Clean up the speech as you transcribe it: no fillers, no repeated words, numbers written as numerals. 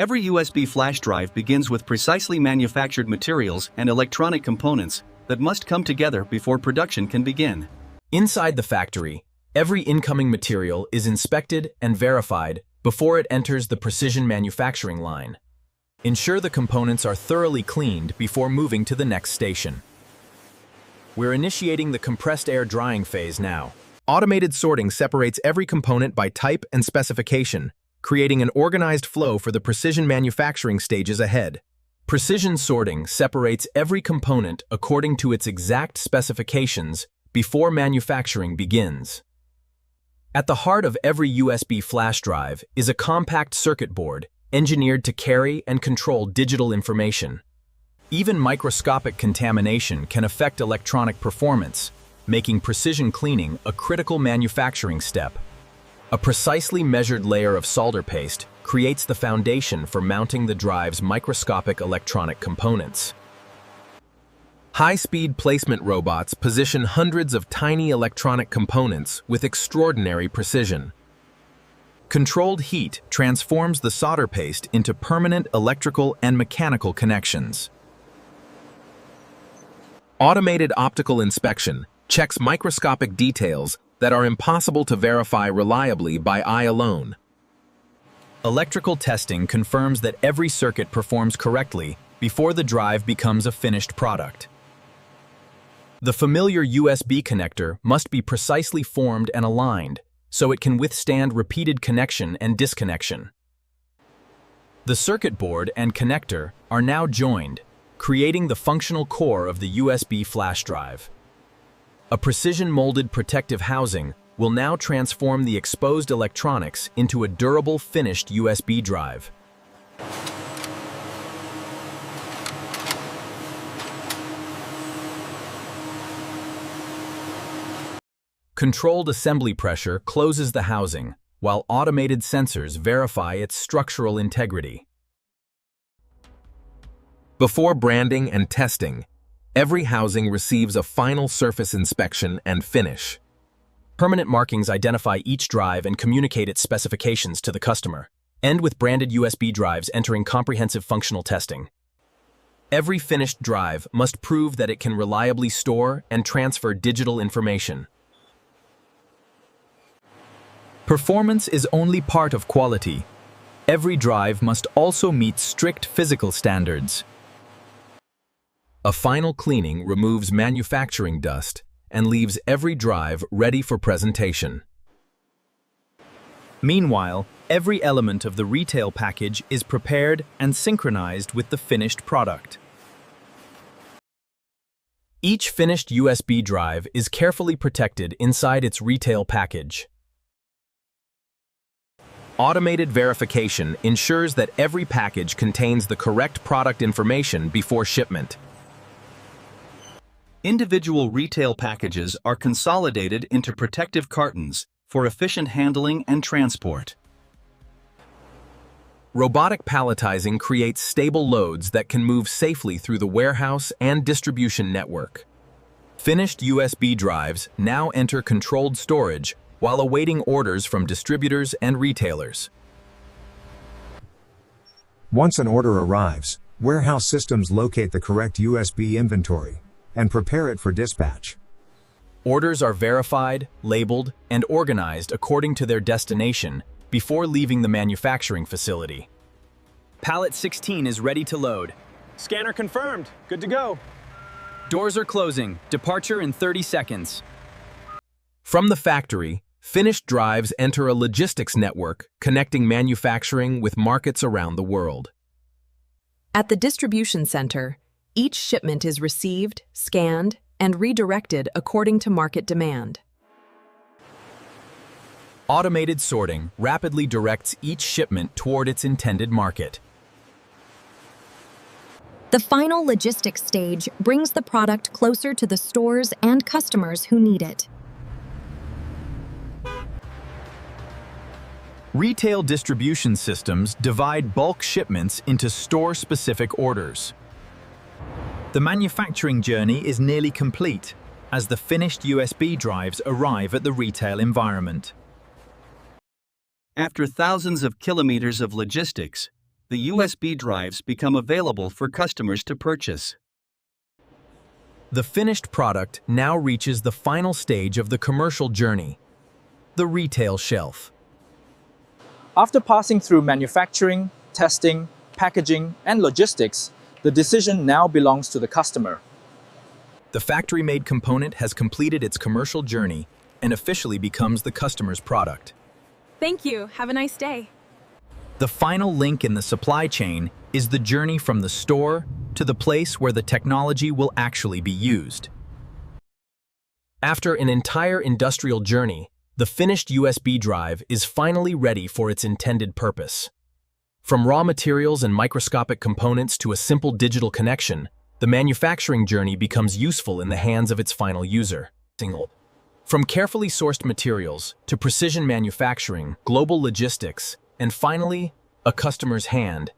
Every USB flash drive begins with precisely manufactured materials and electronic components that must come together before production can begin. Inside the factory, every incoming material is inspected and verified before it enters the precision manufacturing line. Ensure the components are thoroughly cleaned before moving to the next station. We're initiating the compressed air drying phase now. Automated sorting separates every component by type and specification, creating an organized flow for the precision manufacturing stages ahead. Precision sorting separates every component according to its exact specifications before manufacturing begins. At the heart of every USB flash drive is a compact circuit board engineered to carry and control digital information. Even microscopic contamination can affect electronic performance, making precision cleaning a critical manufacturing step. A precisely measured layer of solder paste creates the foundation for mounting the drive's microscopic electronic components. High-speed placement robots position hundreds of tiny electronic components with extraordinary precision. Controlled heat transforms the solder paste into permanent electrical and mechanical connections. Automated optical inspection checks microscopic details that are impossible to verify reliably by eye alone. Electrical testing confirms that every circuit performs correctly before the drive becomes a finished product. The familiar USB connector must be precisely formed and aligned so it can withstand repeated connection and disconnection. The circuit board and connector are now joined, creating the functional core of the USB flash drive. A precision-molded protective housing will now transform the exposed electronics into a durable finished USB drive. Controlled assembly pressure closes the housing, while automated sensors verify its structural integrity. Before branding and testing, every housing receives a final surface inspection and finish. Permanent markings identify each drive and communicate its specifications to the customer, end with branded USB drives entering comprehensive functional testing. Every finished drive must prove that it can reliably store and transfer digital information. Performance is only part of quality. Every drive must also meet strict physical standards. A final cleaning removes manufacturing dust and leaves every drive ready for presentation. Meanwhile, every element of the retail package is prepared and synchronized with the finished product. Each finished USB drive is carefully protected inside its retail package. Automated verification ensures that every package contains the correct product information before shipment. Individual retail packages are consolidated into protective cartons for efficient handling and transport. Robotic palletizing creates stable loads that can move safely through the warehouse and distribution network. Finished USB drives now enter controlled storage while awaiting orders from distributors and retailers. Once an order arrives, warehouse systems locate the correct USB inventory and prepare it for dispatch. Orders are verified, labeled, and organized according to their destination before leaving the manufacturing facility. Pallet 16 is ready to load. Scanner confirmed. Good to go. Doors are closing. Departure in 30 seconds. From the factory, finished drives enter a logistics network connecting manufacturing with markets around the world. At the distribution center, each shipment is received, scanned, and redirected according to market demand. Automated sorting rapidly directs each shipment toward its intended market. The final logistics stage brings the product closer to the stores and customers who need it. Retail distribution systems divide bulk shipments into store-specific orders. The manufacturing journey is nearly complete as the finished USB drives arrive at the retail environment. After thousands of kilometers of logistics, the USB drives become available for customers to purchase. The finished product now reaches the final stage of the commercial journey, the retail shelf. After passing through manufacturing, testing, packaging, and logistics, the decision now belongs to the customer. The factory-made component has completed its commercial journey and officially becomes the customer's product. Thank you. Have a nice day. The final link in the supply chain is the journey from the store to the place where the technology will actually be used. After an entire industrial journey, the finished USB drive is finally ready for its intended purpose. From raw materials and microscopic components to a simple digital connection, the manufacturing journey becomes useful in the hands of its final user. From carefully sourced materials to precision manufacturing, global logistics, and finally, a customer's hand,